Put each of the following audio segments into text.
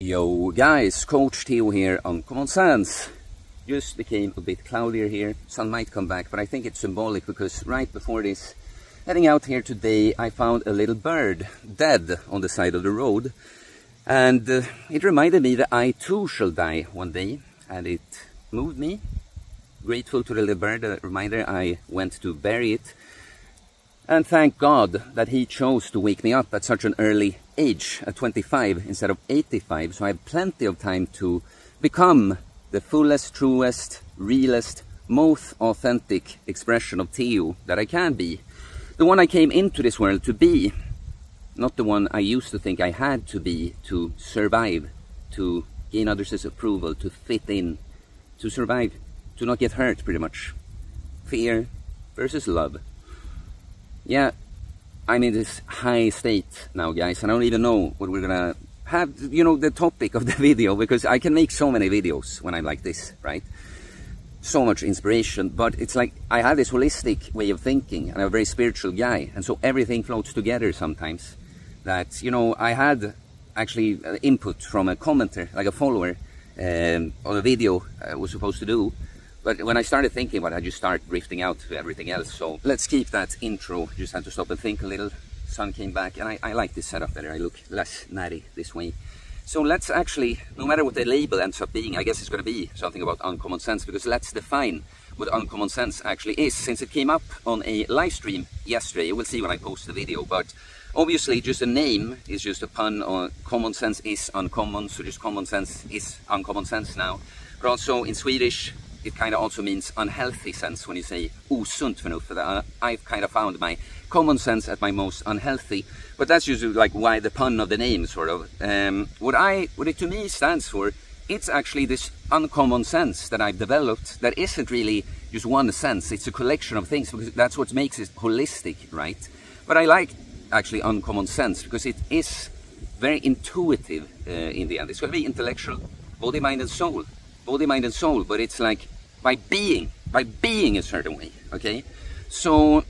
Yo guys, Coach Theo here on Common Sense. Just became a bit cloudier here, sun might come back, but I think it's symbolic because right before this, heading out here today, I found a little bird dead on the side of the road. And it reminded me that I too shall die one day, and it moved me. Grateful to the little bird, a reminder, I went to bury it. And thank God that he chose to wake me up at such an early age, at 25 instead of 85, so I have plenty of time to become the fullest, truest, realest, most authentic expression of Theo that I can be. The one I came into this world to be, not the one I used to think I had to be to survive, to gain others' approval, to fit in, to survive, to not get hurt pretty much. Fear versus love. Yeah, I'm in this high state now, guys, and I don't even know what we're gonna have, you know, the topic of the video, because I can make so many videos when I'm like this, right? So much inspiration, but it's like I have this holistic way of thinking, and I'm a very spiritual guy, and so everything floats together sometimes. That, you know, I had actually input from a commenter, like a follower, on a video I was supposed to do. But when I started thinking about it, I just started drifting out to everything else. So let's keep that intro. Just had to stop and think a little. Sun came back, and I like this setup better. I look less natty this way. So let's actually, no matter what the label ends up being, I guess it's going to be something about uncommon sense, because let's define what uncommon sense actually is, since it came up on a live stream yesterday. You will see when I post the video, but obviously just a name is just a pun on common sense is uncommon, so just common sense is uncommon sense now. But also in Swedish, it kind of also means unhealthy sense when you say osunt förnuft. I've kind of found my common sense at my most unhealthy, but that's usually like why the pun of the name, sort of. What it to me stands for, it's actually this uncommon sense that I've developed that isn't really just one sense, it's a collection of things, because that's what makes it holistic, right? But I like actually uncommon sense because it is very intuitive in the end. It's going to be intellectual, body, mind and soul. Body, mind and soul, but it's like by being a certain way, okay? So,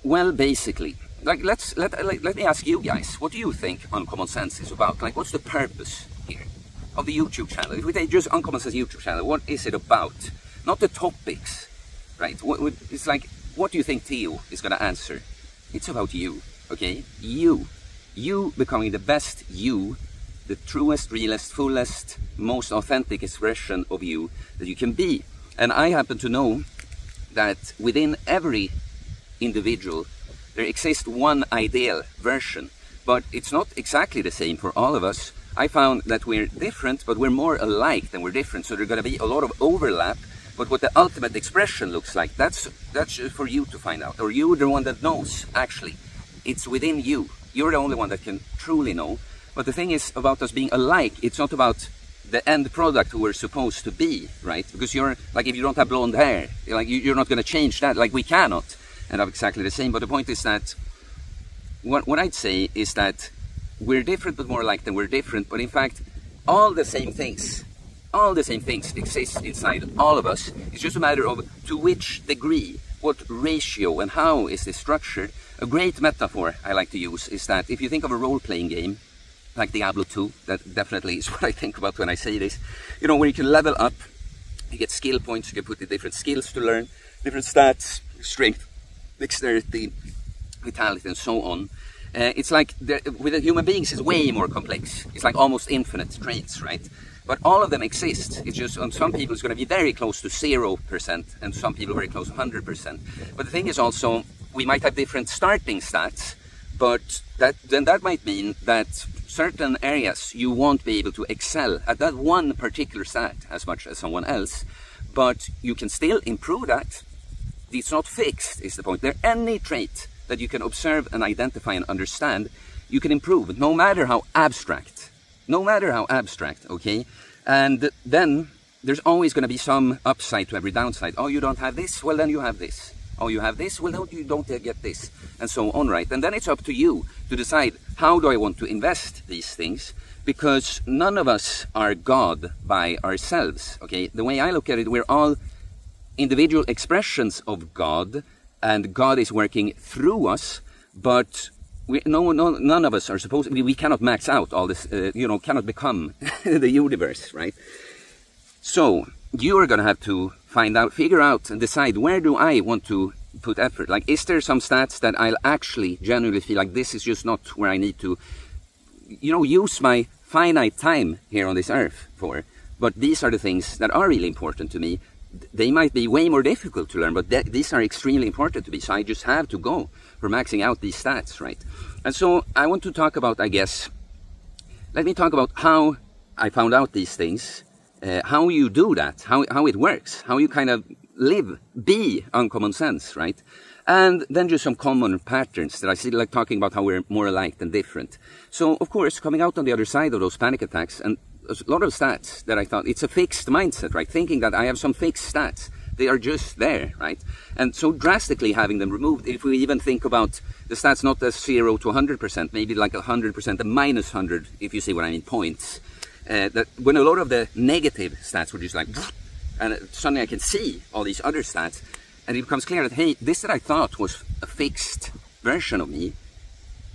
well, basically, like let me ask you guys, what do you think uncommon sense is about? Like, what's the purpose here of the YouTube channel? If we take just uncommon sense YouTube channel, what is it about? Not the topics, right? It's like, what do you think Theo is going to answer? It's about you, okay? You becoming the best you, the truest, realest, fullest, most authentic expression of you that you can be. And I happen to know that within every individual there exists one ideal version, but it's not exactly the same for all of us. I found that we're different, but we're more alike than we're different, so there's going to be a lot of overlap, but what the ultimate expression looks like, that's for you to find out, or you're the one that knows, actually. It's within you. You're the only one that can truly know. But the thing is about us being alike, it's not about the end product who we're supposed to be, right? Because you're, like, if you don't have blonde hair, like, you're not going to change that. Like, we cannot end up exactly the same. But the point is that, what I'd say is that we're different but more alike than we're different. But in fact, all the same things exist inside all of us. It's just a matter of to which degree, what ratio, and how is this structured. A great metaphor I like to use is that if you think of a role-playing game, like Diablo 2, that definitely is what I think about when I say this. You know, where you can level up, you get skill points, you can put the different skills to learn, different stats, strength, dexterity, vitality, and so on. It's like, with the human beings, it's way more complex. It's like almost infinite traits, right? But all of them exist. It's just, on some people it's going to be very close to 0%, and some people very close to 100%. But the thing is also, we might have different starting stats, but that might mean that certain areas you won't be able to excel at that one particular stat as much as someone else, but you can still improve that. It's not fixed, is the point. There any trait that you can observe and identify and understand, you can improve, no matter how abstract. No matter how abstract, okay? And then there's always going to be some upside to every downside. Oh, you don't have this? Well, then you have this. Oh, you have this? Well, no, you don't get this. And so on, right? And then it's up to you to decide, how do I want to invest these things? Because none of us are God by ourselves, okay? The way I look at it, we're all individual expressions of God, and God is working through us, but none of us are supposed, we cannot max out all this, cannot become the universe, right? So you're going to have to figure out and decide, where do I want to put effort? Like, is there some stats that I'll actually genuinely feel like this is just not where I need to, use my finite time here on this earth for? But these are the things that are really important to me. They might be way more difficult to learn, but these are extremely important to me. So I just have to go for maxing out these stats, right? And so I want to talk about, let me talk about how I found out these things, how you do that, how it works, how you kind of be uncommon sense, right? And then just some common patterns that I see, like talking about how we're more alike than different. So, of course, coming out on the other side of those panic attacks, and a lot of stats that I thought, it's a fixed mindset, right? Thinking that I have some fixed stats. They are just there, right? And so drastically having them removed, if we even think about the stats not as 0 to 100%, maybe like 100% and minus 100, if you see what I mean, points. That when a lot of the negative stats were just like, and suddenly I can see all these other stats, and it becomes clear that, hey, this that I thought was a fixed version of me,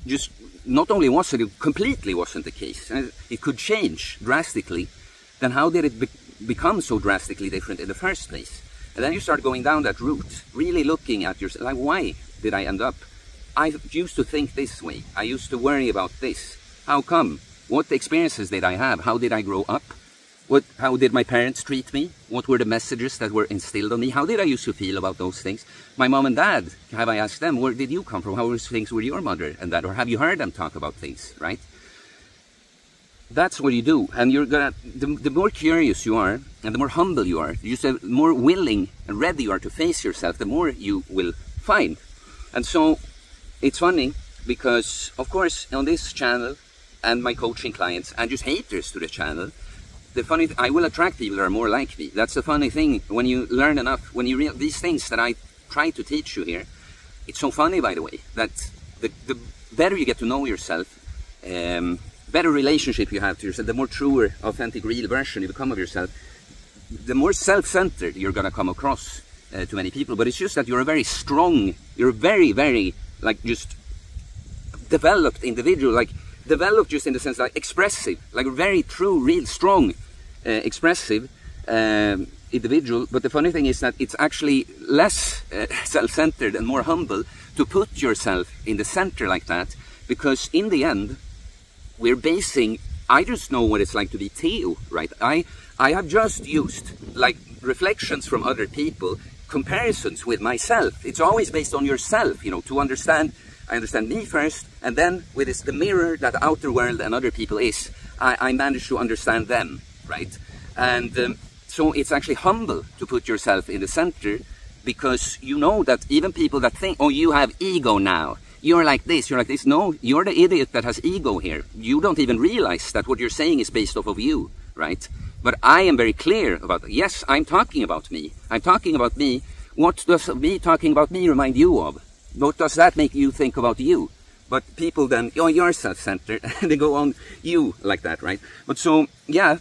just not only wasn't, it completely wasn't the case. And it could change drastically. Then how did it become so drastically different in the first place? And then you start going down that route, really looking at yourself, like, why did I end up? I used to think this way. I used to worry about this. How come? What experiences did I have? How did I grow up? How did my parents treat me? What were the messages that were instilled on me? How did I used to feel about those things? My mom and dad, have I asked them, where did you come from? How were things with your mother and dad? Or have you heard them talk about things, right? That's what you do. And you're gonna, the more curious you are, and the more humble you are, the more willing and ready you are to face yourself, the more you will find. And so, it's funny, because, of course, on this channel, and my coaching clients, and just haters to the channel, I will attract people that are more like me. That's the funny thing. When you learn enough, when you realize these things that I try to teach you here, it's so funny, by the way, that the better you get to know yourself, better relationship you have to yourself, the more truer, authentic, real version you become of yourself, the more self-centered you're going to come across to many people. But it's just that you're a very strong, you're a very, very, like, just developed individual, like, developed just in the sense like expressive, like a very true, real, strong, expressive individual. But the funny thing is that it's actually less self-centered and more humble to put yourself in the center like that, because in the end, I just know what it's like to be Theo, right? I have just used like reflections from other people, comparisons with myself. It's always based on yourself, to understand. I understand me first, and then with the mirror that the outer world and other people is, I manage to understand them, right? And so it's actually humble to put yourself in the center, because you know that even people that think, oh, you have ego now, you're like this, no, you're the idiot that has ego here. You don't even realize that what you're saying is based off of you, right? But I am very clear about, yes, I'm talking about me. I'm talking about me. What does me talking about me remind you of? What does that make you think about you? But people then, oh, you're self-centered, and they go on you like that, right? But so, yeah,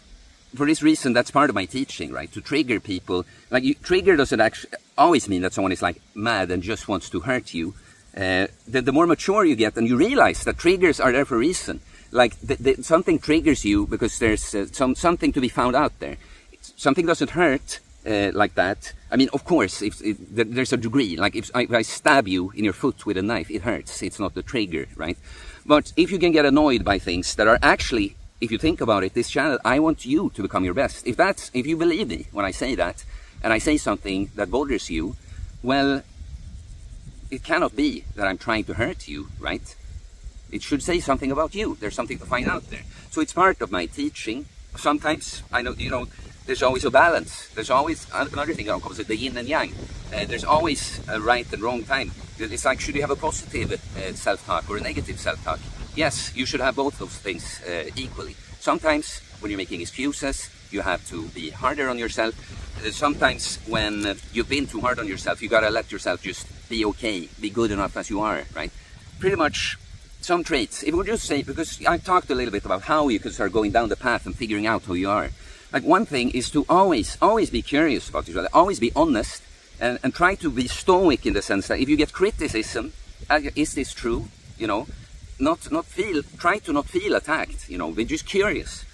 for this reason, that's part of my teaching, right? To trigger people. Like, trigger doesn't actually always mean that someone is like mad and just wants to hurt you. The more mature you get, and you realize that triggers are there for a reason. Like, something triggers you because there's something to be found out there. Something doesn't hurt like that. I mean, of course, there's a degree. Like, if I stab you in your foot with a knife, it hurts. It's not the trigger, right? But if you can get annoyed by things that are actually, if you think about it, this channel, I want you to become your best. If you believe me when I say that, and I say something that bothers you, well, it cannot be that I'm trying to hurt you, right? It should say something about you. There's something to find out there. So it's part of my teaching. Sometimes, I know, there's always a balance. There's always another thing that comes with the yin and yang. There's always a right and wrong time. It's like, should you have a positive self-talk or a negative self-talk? Yes, you should have both those things equally. Sometimes, when you're making excuses, you have to be harder on yourself. Sometimes, when you've been too hard on yourself, you gotta let yourself just be okay, be good enough as you are, right? Pretty much some traits. If we just say, because I talked a little bit about how you can start going down the path and figuring out who you are. Like, one thing is to always be curious about yourself, always be honest, and try to be stoic in the sense that if you get criticism, is this true? try to not feel attacked, you know, they're just curious.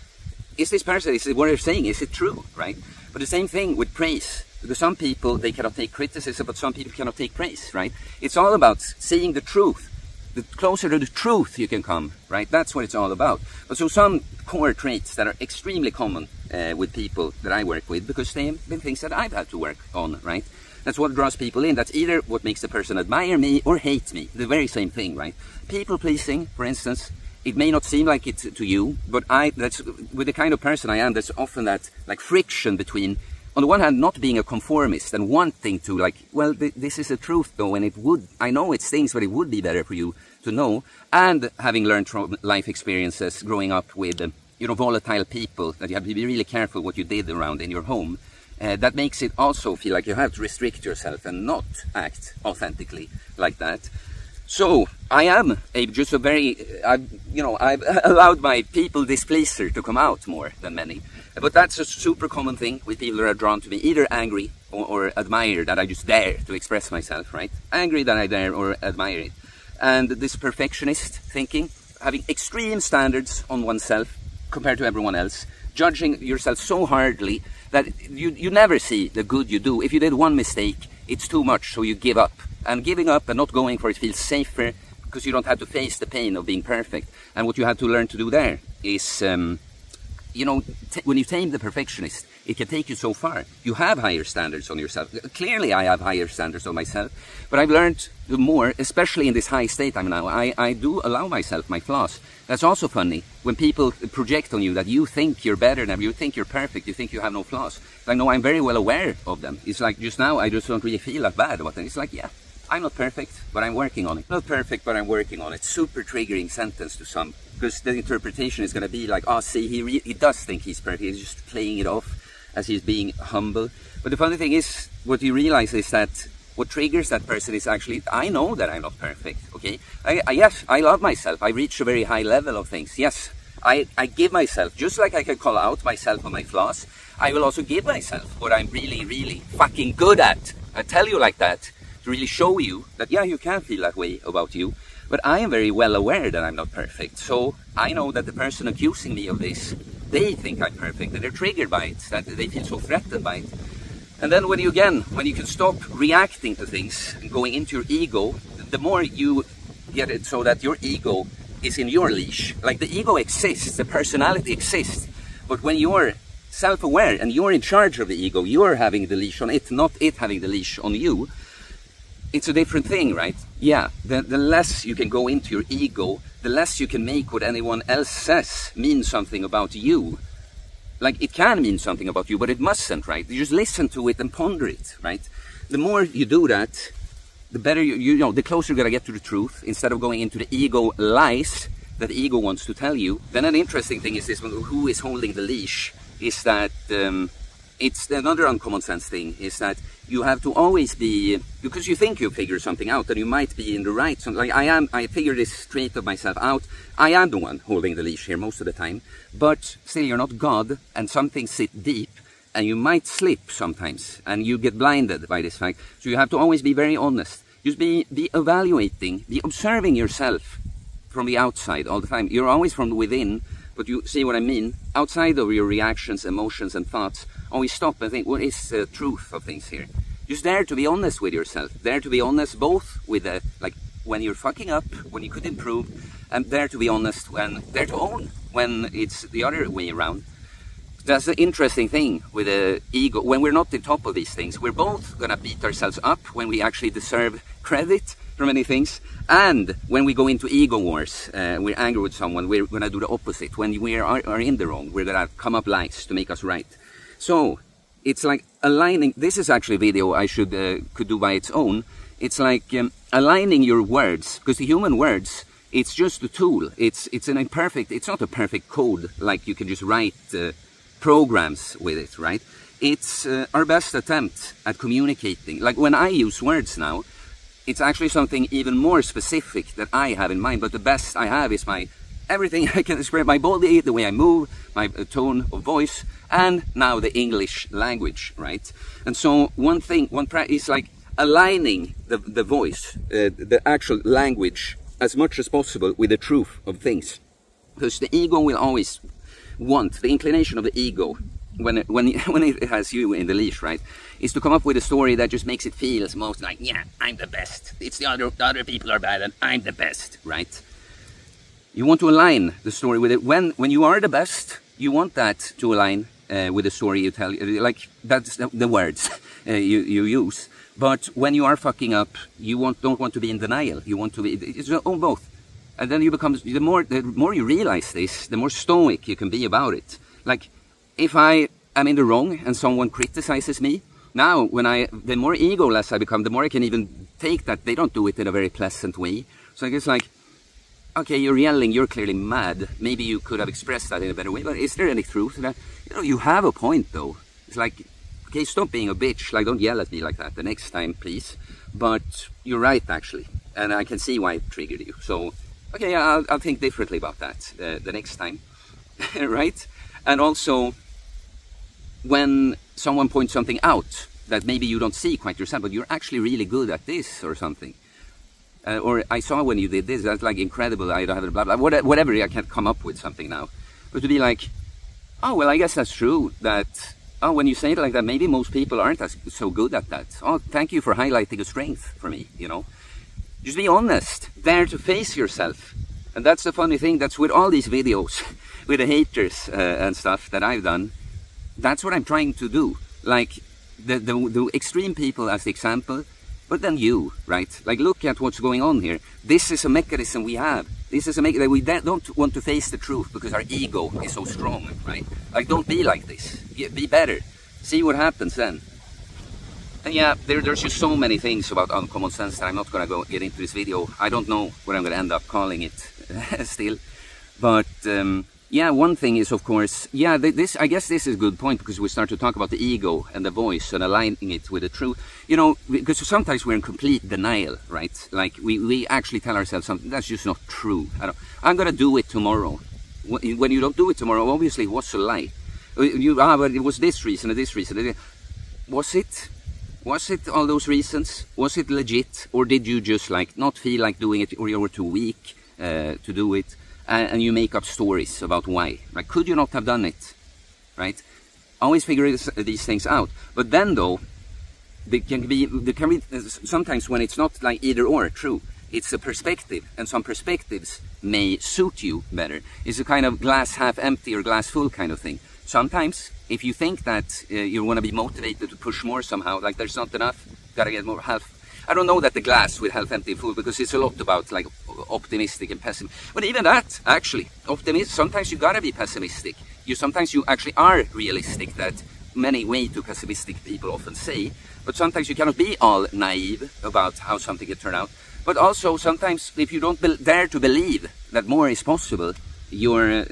Is this person, is it what they're saying, is it true, right? But the same thing with praise, because some people, they cannot take criticism, but some people cannot take praise, right? It's all about seeing the truth. The closer to the truth you can come, right? That's what it's all about. But so some core traits that are extremely common with people that I work with, because they have been things that I've had to work on, right? That's what draws people in. That's either what makes the person admire me or hate me. The very same thing, right? People pleasing, for instance, it may not seem like it to you, but that's with the kind of person I am, there's often that like friction between, on the one hand, not being a conformist and wanting to like, well, this is the truth though, and it would, I know it's things, but it would be better for you to know, and having learned from life experiences growing up with, you know, volatile people, that you have to be really careful what you did around in your home. That makes it also feel like you have to restrict yourself and not act authentically like that. So I am just a very, I've allowed my people displeaser to come out more than many. But that's a super common thing with people that are drawn to me, either angry or admire that I just dare to express myself, right? Angry that I dare or admire it. And this perfectionist thinking, having extreme standards on oneself compared to everyone else, judging yourself so hardly that you never see the good you do. If you did one mistake, it's too much, so you give up. And giving up and not going for it feels safer because you don't have to face the pain of being perfect. And what you have to learn to do there is, you know, when you tame the perfectionist, it can take you so far. You have higher standards on yourself. Clearly, I have higher standards on myself. But I've learned more, especially in this high state I'm now. I do allow myself my flaws. That's also funny. When people project on you that you think you're better than them, you think you're perfect, you think you have no flaws. I know I'm very well aware of them. It's like just now, I just don't really feel that bad about them. It's like, yeah, I'm not perfect, but I'm working on it. Not perfect, but I'm working on it. Super triggering sentence to some. Because the interpretation is going to be like, oh, see, he does think he's perfect. He's just playing it off as he's being humble. But the funny thing is, what you realize is that what triggers that person is actually, I know that I'm not perfect, okay? Yes, I love myself. I reach a very high level of things. Yes, I give myself, just like I can call out myself on my flaws, I will also give myself what I'm really, really fucking good at. I tell you like that, to really show you that, yeah, you can feel that way about you. But I am very well aware that I'm not perfect. So I know that the person accusing me of this, they think I'm perfect, and they're triggered by it, that they feel so threatened by it. And then when you can stop reacting to things and going into your ego, the more you get it so that your ego is in your leash. Like the ego exists, the personality exists, but when you're self-aware and you're in charge of the ego, you're having the leash on it, not it having the leash on you, it's a different thing, right? Yeah, the less you can go into your ego, the less you can make what anyone else says mean something about you. Like, it can mean something about you, but it mustn't, right? You just listen to it and ponder it, right? The more you do that, the better you know, the closer you're gonna get to the truth, instead of going into the ego lies that the ego wants to tell you. Then an interesting thing is this, who is holding the leash, is that it's another uncommon sense thing, is that you have to always be, because you think you figure something out, and you might be in the right, like I figure this trait of myself out, I am the one holding the leash here most of the time, but still you're not God, and some things sit deep, and you might slip sometimes, and you get blinded by this fact, so you have to always be very honest, just be evaluating, be observing yourself from the outside all the time. You're always from within, but you see what I mean, outside of your reactions, emotions and thoughts, always stop and think, what is the truth of things here? Just dare to be honest with yourself. Dare to be honest both with like when you're fucking up, when you could improve, and dare to be honest when, dare to own when it's the other way around. That's the interesting thing with the ego. When we're not on top of these things, we're both gonna beat ourselves up when we actually deserve credit for many things. And when we go into ego wars, we're angry with someone, we're gonna do the opposite. When we are in the wrong, we're gonna come up lies to make us right. So it's like aligning. This is actually a video I could do by its own. It's like aligning your words, because the human words, it's just a tool. It's an imperfect. It's not a perfect code like you can just write programs with it, right? It's our best attempt at communicating. Like when I use words now, it's actually something even more specific that I have in mind. But the best I have is everything I can express, my body, the way I move, my tone of voice, and now the English language, right? And so one thing is like aligning the voice, the actual language as much as possible with the truth of things. Because the ego will always want, the inclination of the ego, when it has you in the leash, right, is to come up with a story that just makes it feel as most like, yeah, I'm the best. It's the other people are bad and I'm the best, right? You want to align the story with it. When you are the best, you want that to align with the story you tell. Like, that's the words you use. But when you are fucking up, you don't want to be in denial. You want to be, it's both. And then you become, the more you realize this, the more stoic you can be about it. Like, if I am in the wrong and someone criticizes me, now the more egoless I become, the more I can even take that they don't do it in a very pleasant way. So I guess, like, okay, you're yelling, you're clearly mad. Maybe you could have expressed that in a better way, but is there any truth to that? You know, you have a point though. It's like, okay, stop being a bitch, like, don't yell at me like that the next time, please. But you're right, actually, and I can see why it triggered you. So, okay, I'll think differently about that the next time, right? And also, when someone points something out that maybe you don't see quite yourself, but you're actually really good at this or something. Or I saw when you did this, that's like incredible, I don't have blah, blah, whatever, I can't come up with something now. But to be like, oh, well, I guess that's true, that, oh, when you say it like that, maybe most people aren't so good at that. Oh, thank you for highlighting a strength for me, you know. Just be honest, dare to face yourself. And that's the funny thing, that's with all these videos, with the haters and stuff that I've done, that's what I'm trying to do. Like, the extreme people as the example, but then you, right? Like, look at what's going on here. This is a mechanism we have. This is a mechanism, we don't want to face the truth because our ego is so strong, right? Like, don't be like this. Be better. See what happens then. And yeah, there's just so many things about uncommon sense that I'm not going to get into this video. I don't know what I'm going to end up calling it still. But yeah, one thing is, of course, yeah, I guess this is a good point, because we start to talk about the ego and the voice and aligning it with the truth. You know, because sometimes we're in complete denial, right? Like, we actually tell ourselves something that's just not true. I'm going to do it tomorrow. When you don't do it tomorrow, obviously, what's a lie? But it was this reason and this reason. Was it? Was it all those reasons? Was it legit? Or did you just, like, not feel like doing it, or you were too weak to do it? And you make up stories about why. Like, could you not have done it? Right? Always figure these things out. But then, though, there can be sometimes when it's not like either or true. It's a perspective, and some perspectives may suit you better. It's a kind of glass half empty or glass full kind of thing. Sometimes, if you think that you want to be motivated to push more somehow, like there's not enough, gotta get more half. I don't know that the glass with half empty and full, because it's a lot about like optimistic and pessimistic. But even that, actually, sometimes you gotta be pessimistic. Sometimes you actually are realistic, that many way too pessimistic people often say. But sometimes you cannot be all naive about how something can turn out. But also sometimes, if you don't dare to believe that more is possible, you're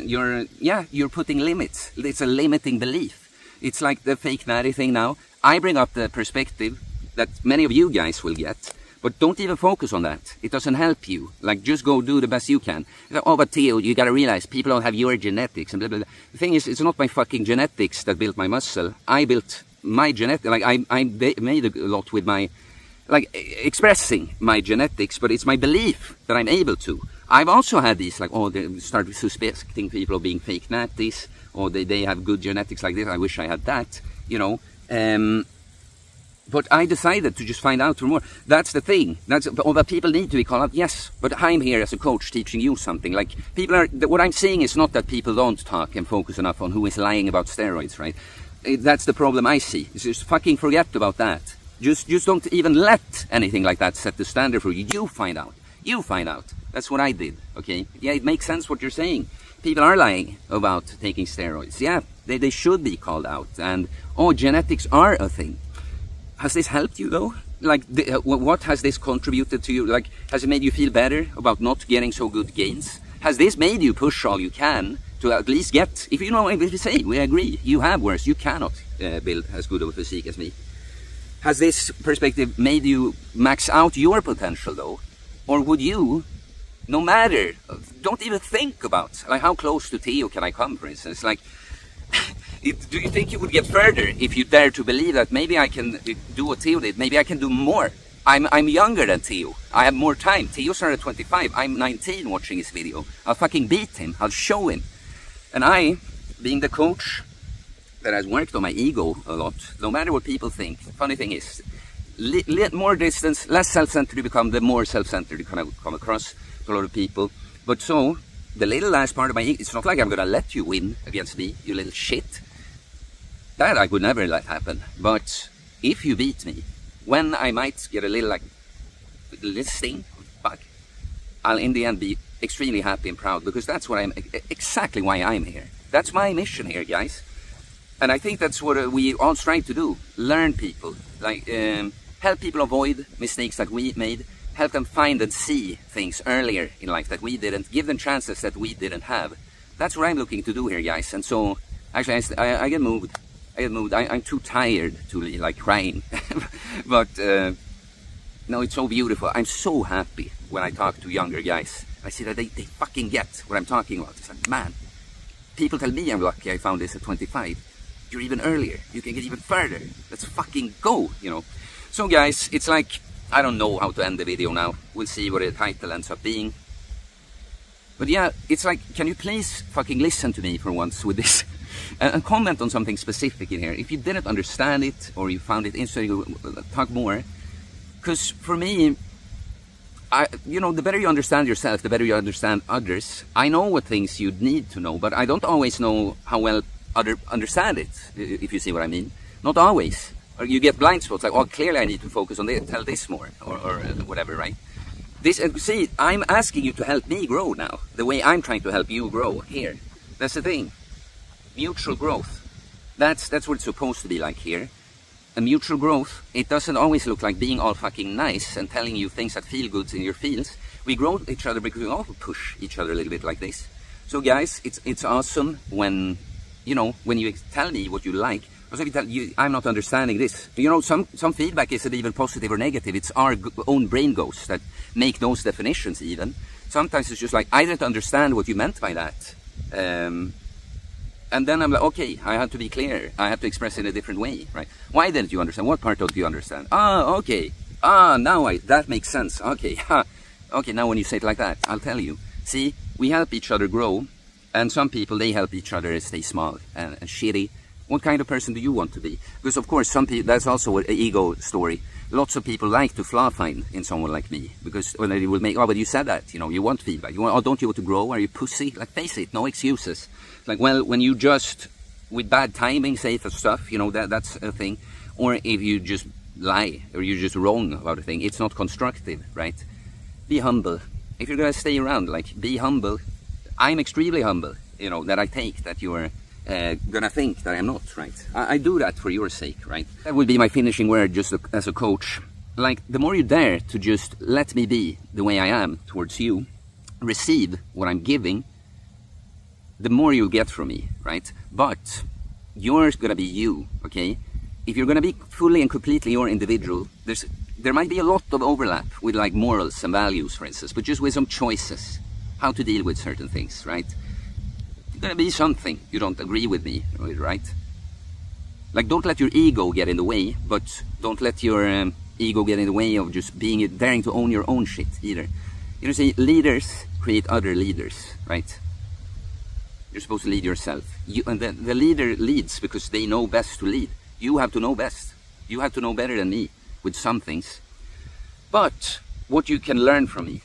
putting limits. It's a limiting belief. It's like the fake natty thing now. I bring up the perspective that many of you guys will get, but don't even focus on that. It doesn't help you. Like, just go do the best you can. Like, oh, but Theo, you gotta realize people don't have your genetics and blah, blah, blah. The thing is, it's not my fucking genetics that built my muscle. I built my genetics. Like, I made a lot with my, like, expressing my genetics, but it's my belief that I'm able to. I've also had these, like, oh, they start suspecting people of being fake natties, or they have good genetics like this. I wish I had that, you know. But I decided to just find out more. That's the thing. But people need to be called out. Yes, but I'm here as a coach teaching you something. Like, what I'm saying is not that people don't talk and focus enough on who is lying about steroids, right? That's the problem I see. It's just fucking forget about that. Just don't even let anything like that set the standard for you. You find out. You find out. That's what I did, okay? Yeah, it makes sense what you're saying. People are lying about taking steroids. Yeah, they should be called out. And, oh, genetics are a thing. Has this helped you, though? Like, what has this contributed to you? Like, has it made you feel better about not getting so good gains? Has this made you push all you can to at least get, if you say, we agree, you have worse, you cannot build as good of a physique as me. Has this perspective made you max out your potential, though? Or would you, no matter, don't even think about, like, how close to Theo can I come, for instance? Like, do you think you would get further if you dare to believe that maybe I can do what Theo did, maybe I can do more? I'm younger than Theo. I have more time. Theo started at 25. I'm 19 watching his video. I'll fucking beat him. I'll show him. And I, being the coach that has worked on my ego a lot, no matter what people think, funny thing is, more distance, less self-centered you become, the more self-centered you come across to a lot of people. But so, the little last part of my ego, it's not like I'm gonna let you win against me, you little shit. That I would never let happen. But if you beat me, when I might get a little like, little sting, fuck, I'll in the end be extremely happy and proud, because that's what exactly why I'm here. That's my mission here, guys. And I think that's what we all strive to do. Learn people, like help people avoid mistakes that we made, help them find and see things earlier in life that we didn't, give them chances that we didn't have. That's what I'm looking to do here, guys. And so, actually, I get moved. I'm too tired to like crying. But no, it's so beautiful. I'm so happy when I talk to younger guys. I see that they fucking get what I'm talking about. It's like, man, people tell me I'm lucky I found this at 25. You're even earlier. You can get even further. Let's fucking go, you know. So guys, it's like, I don't know how to end the video now. We'll see what the title ends up being. But yeah, it's like, can you please fucking listen to me for once with this? And comment on something specific in here. If you didn't understand it, or you found it interesting, talk more. Because for me, you know, the better you understand yourself, the better you understand others. I know what things you need to know, but I don't always know how well others understand it, if you see what I mean. Not always. Or you get blind spots, like, oh, clearly I need to focus on this, tell this more, or whatever, right? This, see, I'm asking you to help me grow now, the way I'm trying to help you grow here. That's the thing. Mutual growth. That's what it's supposed to be like here. A mutual growth, it doesn't always look like being all fucking nice and telling you things that feel good in your feels. We grow each other because we also push each other a little bit like this. So guys, it's awesome when, you know, when you tell me what you like. Also, if you tell you, I'm not understanding this. You know, some feedback isn't even positive or negative. It's our own brain ghosts that make those definitions even. Sometimes it's just like, I didn't understand what you meant by that. And then I'm like, okay, I have to be clear. I have to express it in a different way, right? Why didn't you understand? What part don't you understand? Ah, okay. Ah, now that makes sense. Okay, ha. Okay, now when you say it like that, I'll tell you. See, we help each other grow, and some people, they help each other stay small and shitty. What kind of person do you want to be? Because of course, some people, that's also an ego story. Lots of people like to flaw find in someone like me, because when they will make, oh, but you said that, you know, you want feedback. You want, oh, don't you want to grow? Are you pussy? Like, face it, no excuses. Like, well, when you just, with bad timing, say the stuff, you know, that's a thing. Or if you just lie, or you're just wrong about a thing, it's not constructive, right? Be humble. If you're gonna stay around, like, be humble. I'm extremely humble, you know, that I take that you're gonna think that I'm not, right? I do that for your sake, right? That would be my finishing word just as a coach. Like, the more you dare to just let me be the way I am towards you, receive what I'm giving, the more you'll get from me, right? But you're gonna be you, okay? If you're gonna be fully and completely your individual, there might be a lot of overlap with like morals and values, for instance, but just with some choices, how to deal with certain things, right? There's gonna be something you don't agree with me with, right? Like, don't let your ego get in the way, but don't let your ego get in the way of just daring to own your own shit either. You know, see, leaders create other leaders, right? You're supposed to lead yourself. And the leader leads because they know best to lead. You have to know best. You have to know better than me with some things. But what you can learn from me,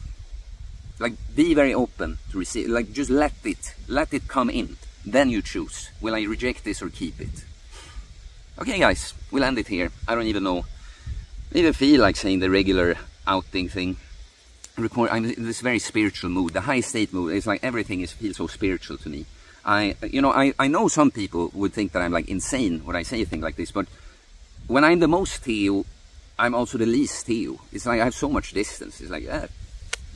like, be very open to receive, like, just let it come in. Then you choose. Will I reject this or keep it? Okay, guys, we'll end it here. I don't even know. I even feel like saying the regular outing thing. I'm in this very spiritual mood, the high state mood. It's like everything feels so spiritual to me. I know some people would think that I'm like insane when I say a thing like this, but when I'm the most Theo, I'm also the least Theo. It's like I have so much distance. It's like, yeah,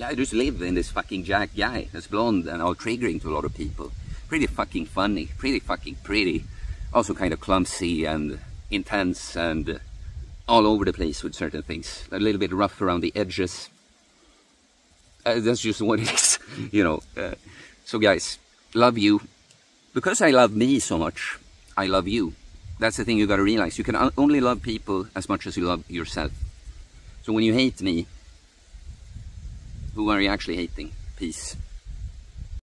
I just live in this fucking jack guy that's blonde and all triggering to a lot of people. Pretty fucking funny, pretty fucking pretty. Also kind of clumsy and intense and all over the place with certain things. A little bit rough around the edges. That's just what it is, you know. So guys, love you. Because I love me so much, I love you. That's the thing you gotta realize. You can only love people as much as you love yourself. So when you hate me, who are you actually hating? Peace.